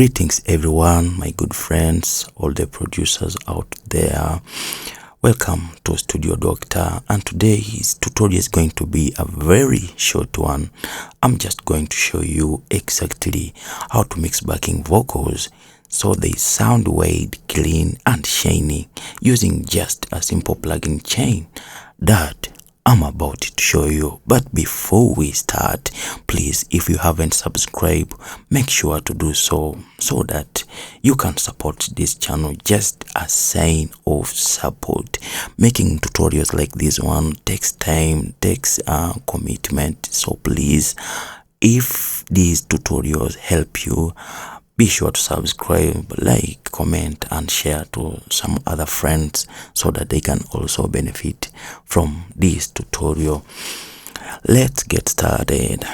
Greetings everyone, my good friends, all the producers out there. Welcome to Studio Doctor, and today's tutorial is going to be a very short one. I'm just going to show you exactly how to mix backing vocals so they sound wide, clean and shiny using just a simple plugin chain that I'm about to show you. But before we start, please, if you haven't subscribed, make sure to do so that you can support this channel. Just a sign of support. Making tutorials like this one takes time, takes commitment. So please, if these tutorials help you, be sure to subscribe, like, comment and share to some other friends so that they can also benefit from this tutorial. Let's get started.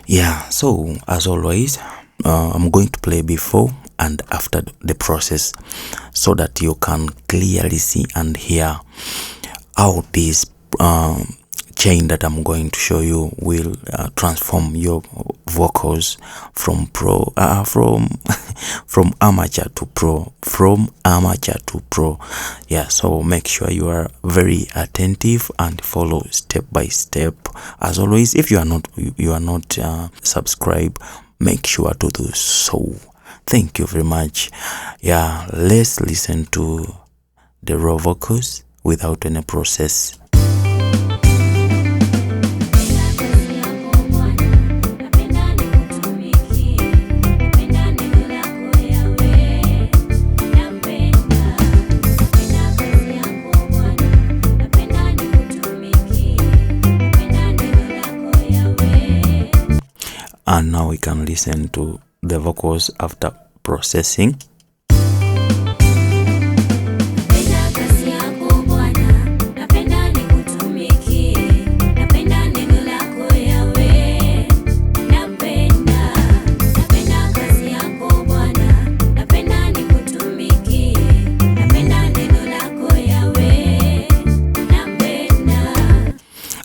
Yeah, so as always, I'm going to play before and after the process so that you can clearly see and hear how this chain that I'm going to show you will transform your vocals from from amateur to pro. Yeah, so make sure you are very attentive and follow step by step. As always, if you are not subscribed, make sure to do so. Thank you very much. Yeah, let's listen to the raw vocals without any process. And now we can listen to the vocals after processing.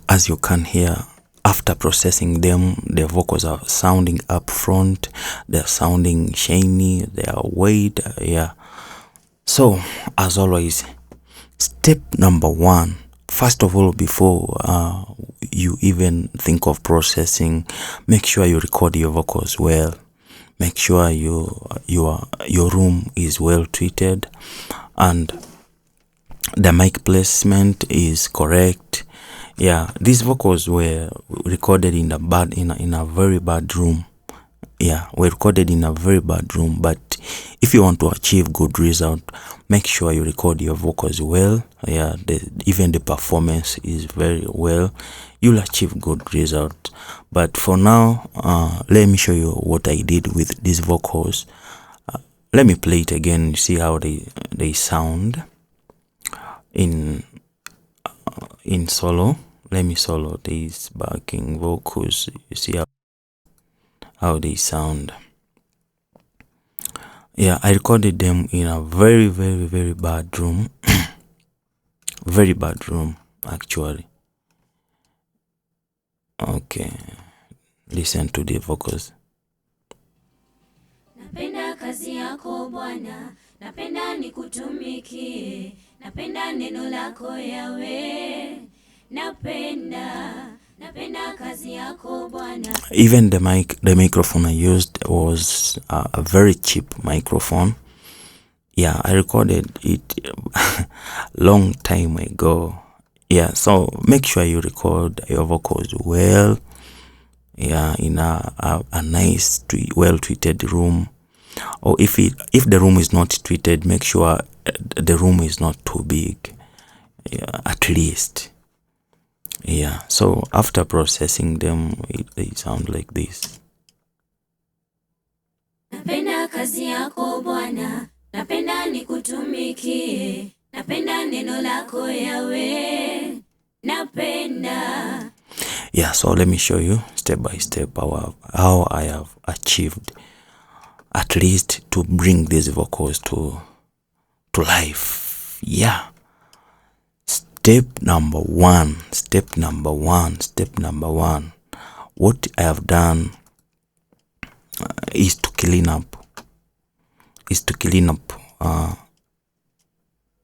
As you can hear, after processing them, the vocals are sounding up front, they're sounding shiny, they are wide. Yeah, so as always, step number one, first of all, before you even think of processing, make sure you record your vocals well. Make sure your room is well treated and the mic placement is correct. Yeah, these vocals were recorded in a very bad room. Yeah, were recorded in a very bad room. But if you want to achieve good result, make sure you record your vocals well. Yeah, even the performance is very well. You'll achieve good result. But for now, let me show you what I did with these vocals. Let me play it again. You see how they sound in solo. Let me solo these backing vocals. You see how they sound. Yeah, I recorded them in a very bad room. Very bad room actually. Okay, listen to the vocals. Napenda kazi yako Bwana, napenda nikutumikie, napenda neno lako Yawe, napenda kazi yako Bwana. Even the microphone I used was a very cheap microphone. Yeah, I recorded it long time ago. Yeah, so make sure you record your vocals well. Yeah, in a nice, well treated room. Or if the room is not treated, make sure the room is not too big. Yeah, at least. Yeah, so after processing them, they sound like this. Napenda kazi yako Bwana, napenda nikutumikie, napenda neno lako Yawe, napenda Yeah, so let me show you step by step how I have achieved at least to bring these vocals to life. Yeah. Step number one. What I have done is to clean up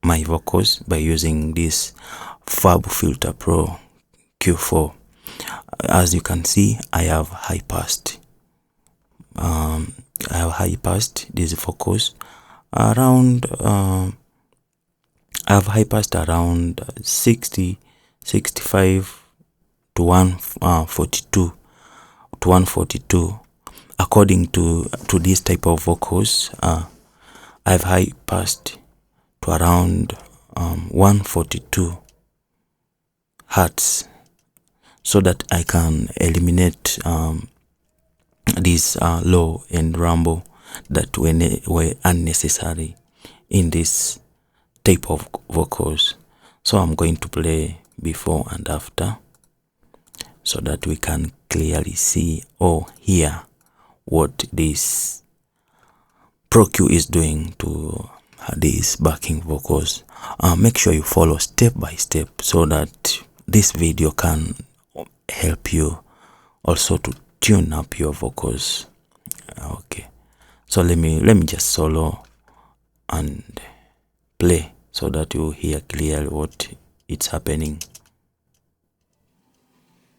my vocals by using this Fab Filter Pro Q4. As you can see, I have high passed these vocals around I have high passed around 65 to 142 according to this type of vocals. I've high passed to around 142 hertz so that I can eliminate this low and rumble that were unnecessary in this type of vocals. So I'm going to play before and after so that we can clearly see or hear what this Pro Q is doing to these backing vocals. Make sure you follow step by step so that this video can help you also to tune up your vocals. Okay, so let me just solo and play so that you hear clearly what it's happening.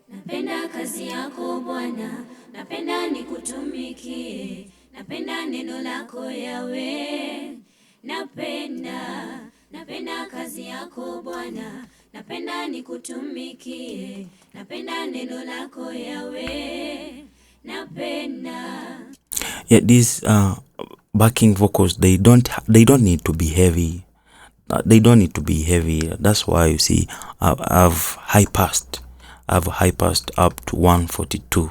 Napenda kazi yako Bwana, napenda nikutumikie, napenda neno lako Yawe, napenda kazi yako Bwana, napenda nikutumikie, napenda neno lako Yawe, napenda. Yeah, these backing vocals, they don't need to be heavy. They don't need to be heavy. That's why you see I've high passed up to 142.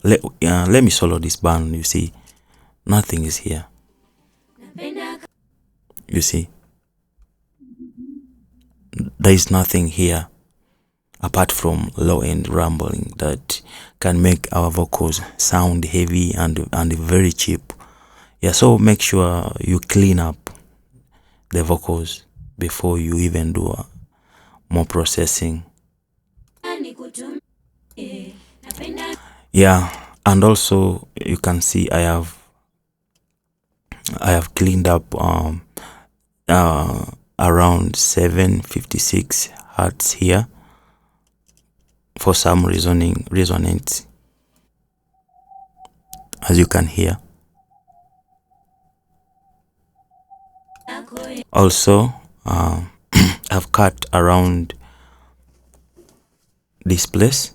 Let me solo this band. You see, nothing is here. You see, there is nothing here apart from low end rumbling that can make our vocals sound heavy and very cheap. Yeah, so make sure you clean up the vocals before you even do more processing. Yeah, and also you can see I have cleaned up around 756 hertz here for some resonance, as you can hear. Also I've cut around this place.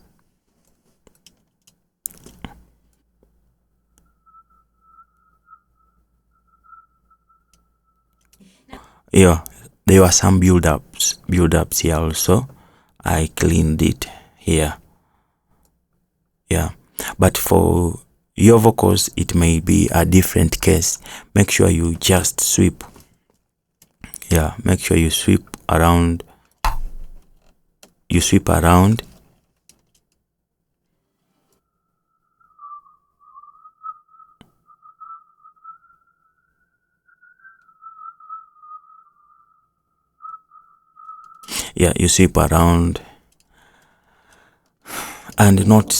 Yeah, there were some build-ups here also. I cleaned it here. Yeah, but for your vocals it may be a different case. Make sure you just sweep. Yeah, make sure you sweep around. Yeah, you sweep around and not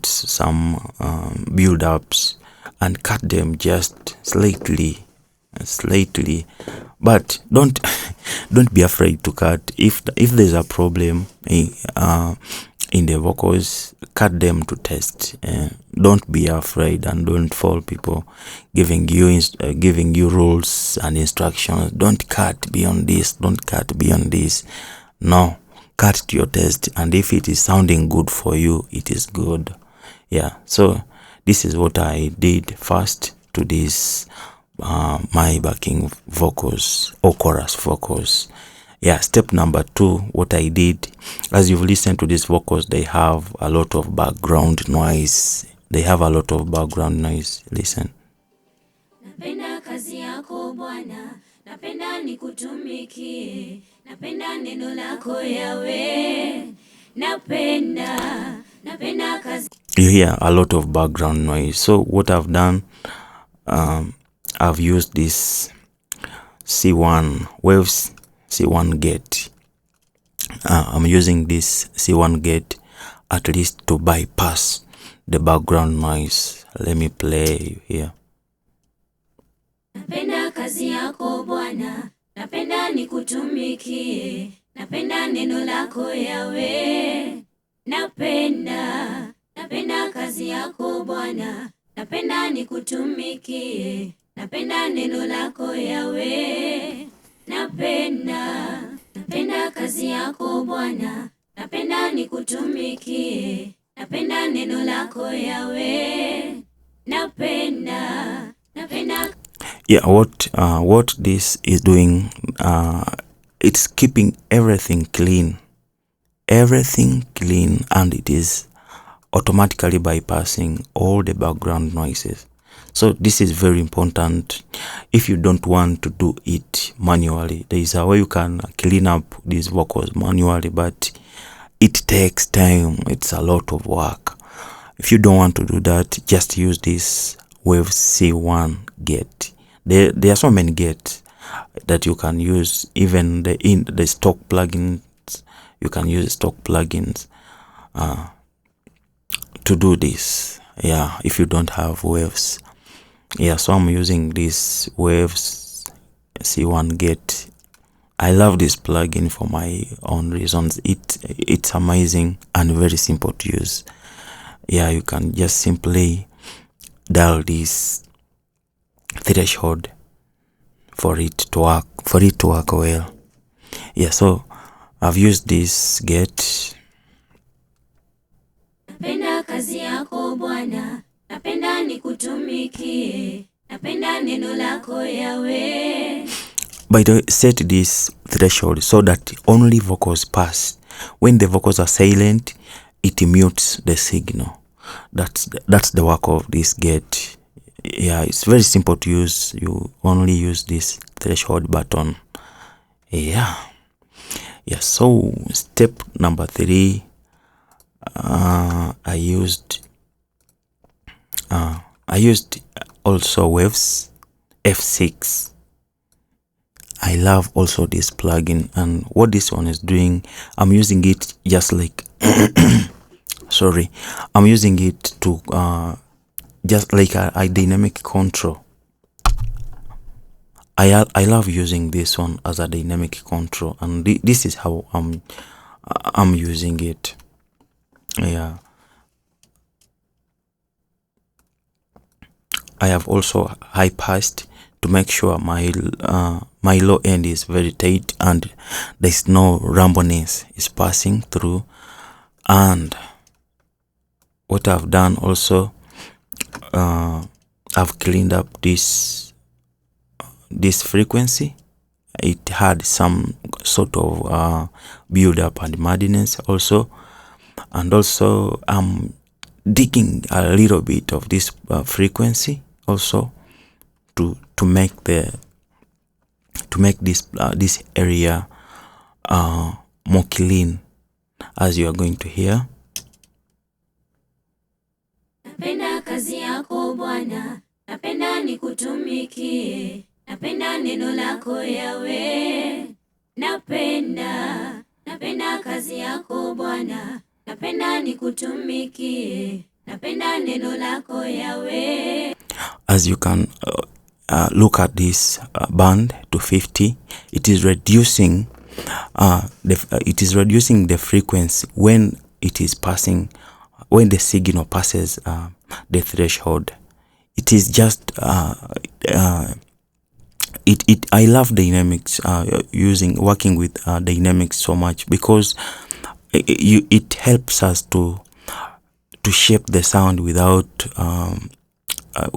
some build-ups, and cut them just slightly, but don't be afraid to cut. If there's a problem in the vocals, cut them to test. Don't be afraid, and don't follow people giving you rules and instructions. Don't cut beyond this, don't cut beyond this. No, cut to your test, and if it is sounding good for you, it is good. Yeah, so this is what I did first to this my backing vocals or chorus vocals. Yeah, step number 2, what I did, as you've listened to these vocals, they have a lot of background noise. Listen. Napenda kazi yako Bwana, napenda nikutumikie, napenda neno lako Yahweh, napenda kazi. You hear a lot of background noise. So what I've done, I've used this C1 waves, C1 gate. I'm using this C1 gate at least to bypass the background noise. Let me play here. Napenda kazi yako Bwana, napenda nikutumikie, napenda neno lako Yahweh, napenda kazi yako Bwana, napenda nikutumikie, napenda neno lako Yahweh, napenda kazi yako Bwana, napenda nikutumikie, napenda neno lako Yahweh, napenda. Yeah, what this is doing, it's keeping everything clean, and it is automatically bypassing all the background noises. So this is very important. If you don't want to do it manually, there is a way you can clean up these vocals manually, but it takes time. It's a lot of work. If you don't want to do that, just use this Wave C1 gate. There are so many gates that you can use. Even the stock plugins, you can use stock plugins to do this. Yeah, if you don't have waves. Yeah, so I'm using this Waves C1 gate. I love this plugin for my own reasons. It's amazing and very simple to use. Yeah, you can just simply dial this threshold for it to work well. Yeah, so I've used this gate. Napenda kazi yako Bwana, napenda nikutumikie, napenda neno lako Yahweh. By the way, set this threshold so that only vocals pass. When the vocals are silent, it mutes the signal. That's the work of this gate. Yeah, it's very simple to use. You only use this threshold button. Yeah. So step number 3, I used also Waves F6. I love also this plugin, and what this one is doing, I'm using it just like sorry, I'm using it to just like a dynamic control. I love using this one as a dynamic control, and this is how I'm using it. Yeah, I have also high passed to make sure my low end is very tight and there's no rumbleness is passing through. And what I've done also, I've cleaned up this frequency. It had some sort of build up and muddiness also, and also I'm digging a little bit of this frequency also to make this area more clean, as you are going to hear. Napenda kazi yako Bwana, napenda nikutumikie, napenda neno lako Yahweh, napenda kazi yako Bwana, napenda nikutumikie, napenda neno lako Yahweh. As you can look at this band to 50, it is reducing the frequency when it is passing, when the signal passes the threshold. It is just I love dynamics, working with dynamics so much, because it helps us to shape the sound without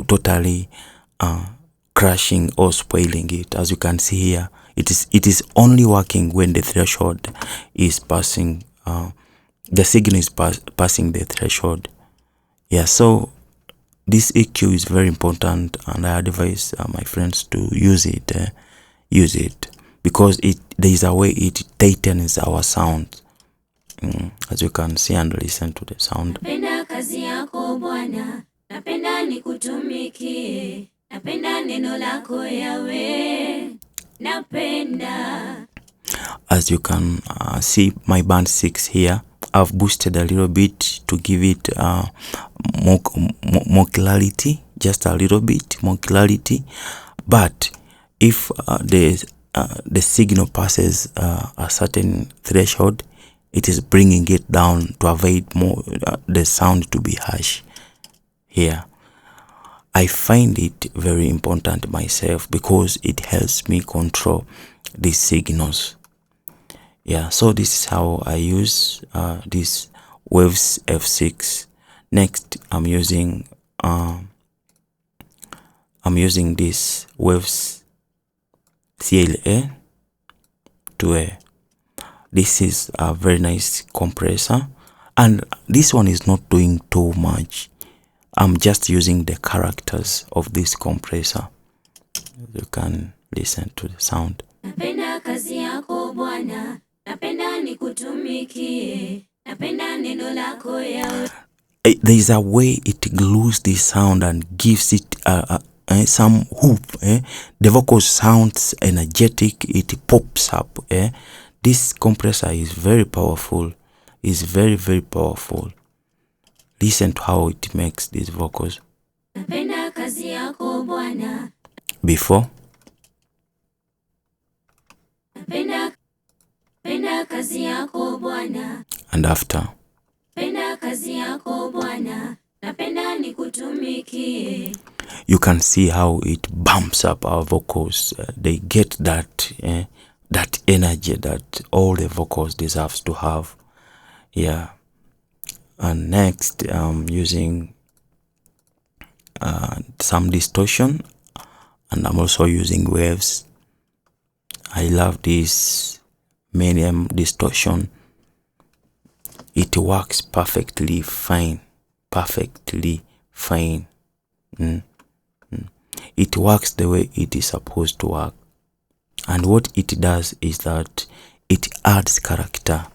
totally crashing or spoiling it. As you can see here, it is only working when the threshold is passing, the signal is passing the threshold. Yeah, so this EQ is very important, and I advise my friends to use it because there is a way it tightens our sound. As you can see and listen to the sound. Napenda kazi yako Bwana, napenda nikutumikie, napenda neno lako Yawe, napenda. As you can see, my band 6 here, I've boosted a little bit to give it more clarity, just a little bit more clarity. But if the signal passes a certain threshold, it is bringing it down to avoid more the sound to be harsh. Here, I find it very important myself because it helps me control these signals. Yeah, so this is how I use this Waves F6. Next, I'm using this Waves CLA 2A. This is a very nice compressor, and this one is not doing too much. I'm just using the characters of this compressor. You can listen to the sound. Napenda kazi yako Bwana, napenda nikutumikie, napenda neno lako Yawe. There is a way it glues this sound and gives it some hoop. The vocal sounds energetic, it pops up. This compressor is very powerful. It's very, very powerful. Listen to how it makes these vocals. Napenda kazi yako Bwana. Before. Napenda kazi yako Bwana. And after. Napenda kazi yako Bwana. Napenda nikutumikie. You can see how it bumps up our vocals. They get that that energy that all the vocals deserves to have. Yeah. And next, I'm using some distortion, and I'm also using waves. I love this medium distortion. It works perfectly fine. Perfectly fine. It works the way it is supposed to work. And what it does is that it adds character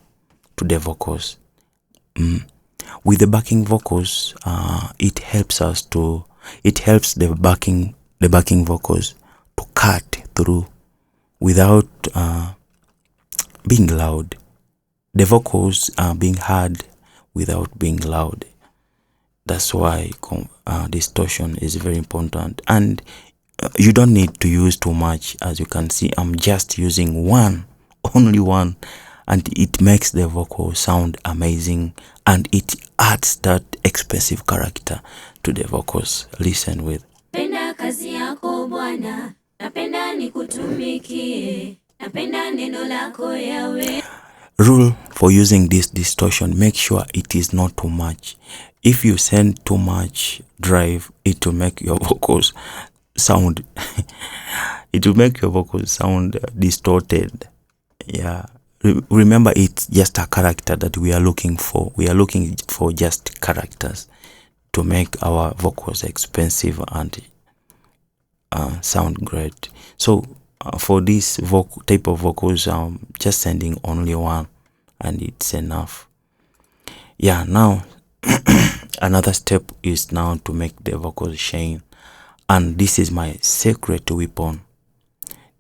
to the vocals. With the backing vocals, it helps the backing vocals to cut through without being loud. The vocals are being heard without being loud. That's why distortion is very important, and you don't need to use too much. As you can see, I'm just using only one, and it makes the vocal sound amazing, and it adds that expressive character to the vocals. Listen with. Napenda kazi yako Bwana, napenda nikutumikie, napenda neno lako Yawe. Rule for using this distortion: make sure it is not too much. If you send too much drive, it will make your vocals sound distorted. Yeah. Remember, it's just a character that we are looking for. We are looking for just characters to make our vocals expensive and sound great. So for this type of vocals, I'm just sending only one, and it's enough. Yeah, now another step is now to make the vocals shine, and this is my secret weapon.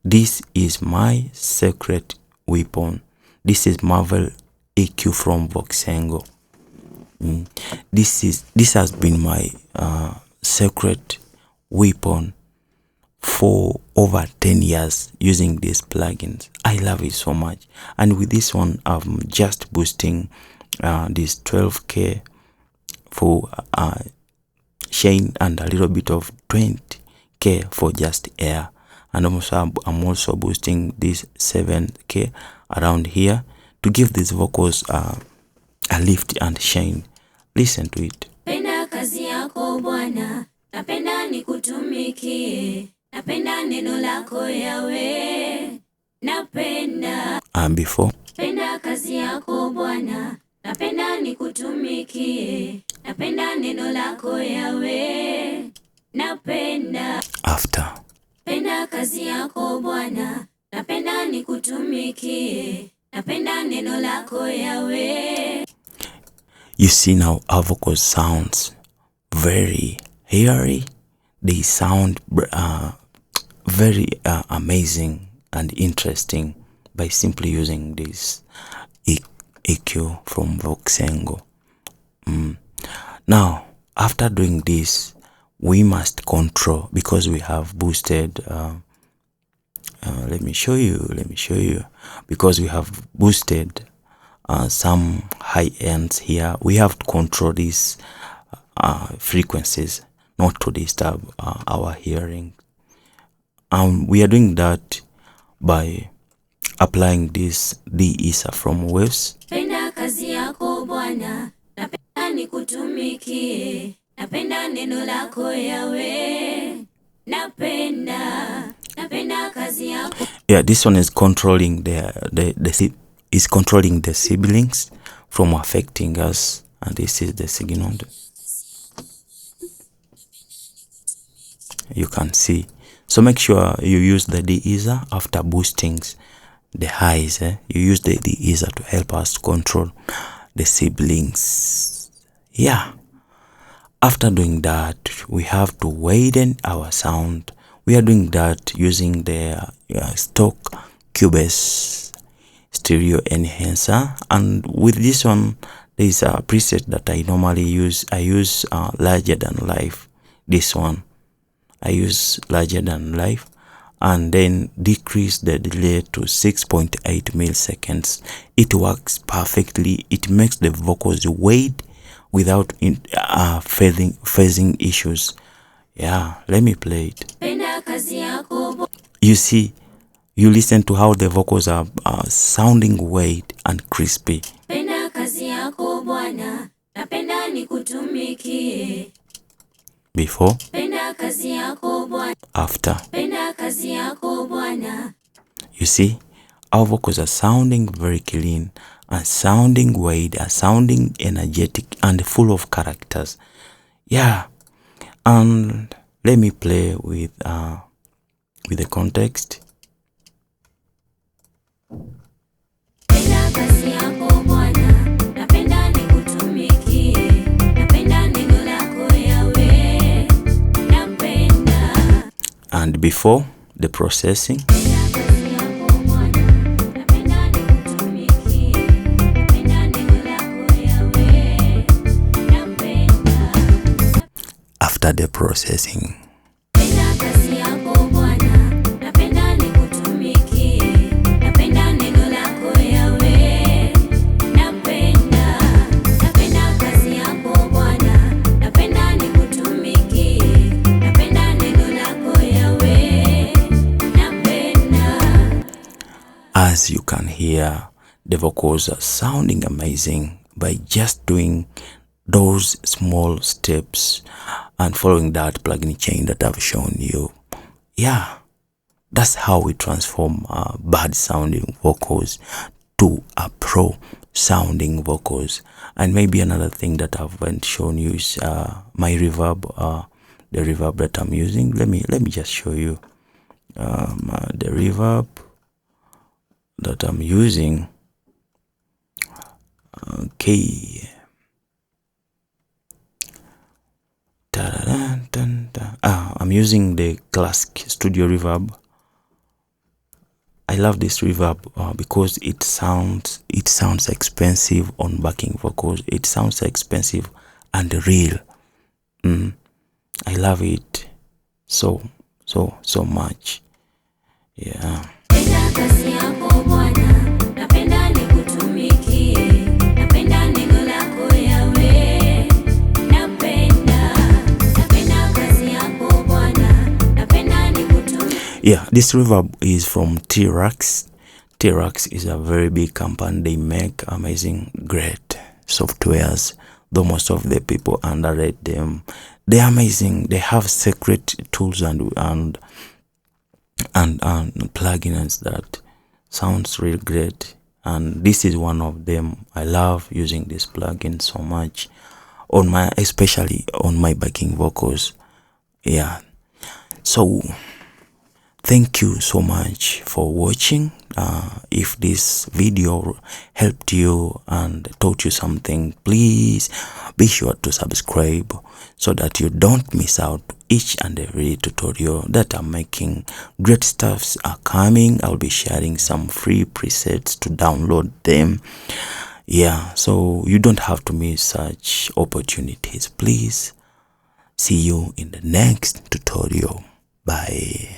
This is my secret weapon. This is Marvel EQ from Voxengo. This has been my secret weapon for over 10 years using these plugins. I love it so much. And with this one, I'm just boosting this 12K for shine and a little bit of 20K for just air. And I'm also boosting this 7K around here to give these vocals a lift and shine. Listen to it. Napenda kazi yako Bwana, napenda nikutumikie, napenda neno lako Yawe, napenda. And before. Napenda kazi yako Bwana, napenda nikutumikie, napenda neno lako Yawe, napenda. After. Napenda kazi yako Bwana, napenda nikutumikie, napenda neno lako Yahweh. You see now our vocal sounds very hairy. They sound very amazing and interesting by simply using this EQ from Voxengo. Now, after doing this, we must control, because we have boosted. Let me show you. Because we have boosted some high ends here, we have to control these frequencies not to disturb our hearing. We are doing that by applying this De-Esser from waves. Napenda kazi yako Bwana, napenda nikutumikie, napenda neno lako Yahweh. Napenda kazi yako. Yeah, this one is controlling is controlling the siblings from affecting us, and this is the signal. You can see. So make sure you use the De-Esser after boosting the highs. You use the De-Esser to help us control the siblings. Yeah. After doing that, we have to widen our sound. We are doing that using the stock Cubase stereo enhancer, and with this one there is a preset that I normally use. I use larger than life. This one I use larger than life, and then decrease the delay to 6.8 milliseconds. It works perfectly. It makes the vocals wait without phasing issues. Yeah, let me play it. You see, you listen to how the vocals are sounding wide and crispy. Before, after. You see, our vocals are sounding very clean and sounding wide, and sounding energetic and full of characters. Yeah, and let me play with the context. And before the processing. After the processing. As you can hear, the vocals are sounding amazing by just doing those small steps and following that plugin chain that I've shown you. Yeah, that's how we transform bad sounding vocals to a pro sounding vocals. And maybe another thing that I haven't shown you is my reverb, the reverb that I'm using. Let me just show you the reverb that I'm using. Okay. I'm using the Classic Studio Reverb. I love this reverb because it sounds expensive on backing vocals. It sounds expensive and real. I love it so much. Yeah. Yeah, this reverb is from T-Rex. T-Rex is a very big company. They make amazing, great softwares, though most of the people underrate them. They're amazing. They have secret tools and plugins that sounds really great, and this is one of them. I love using this plugin so much especially on my backing vocals. Yeah, so Thank you so much for watching. If this video helped you and taught you something, please be sure to subscribe so that you don't miss out each and every tutorial that I'm making. Great stuffs are coming. I'll be sharing some free presets to download them. Yeah, so you don't have to miss such opportunities. Please see you in the next tutorial. Bye.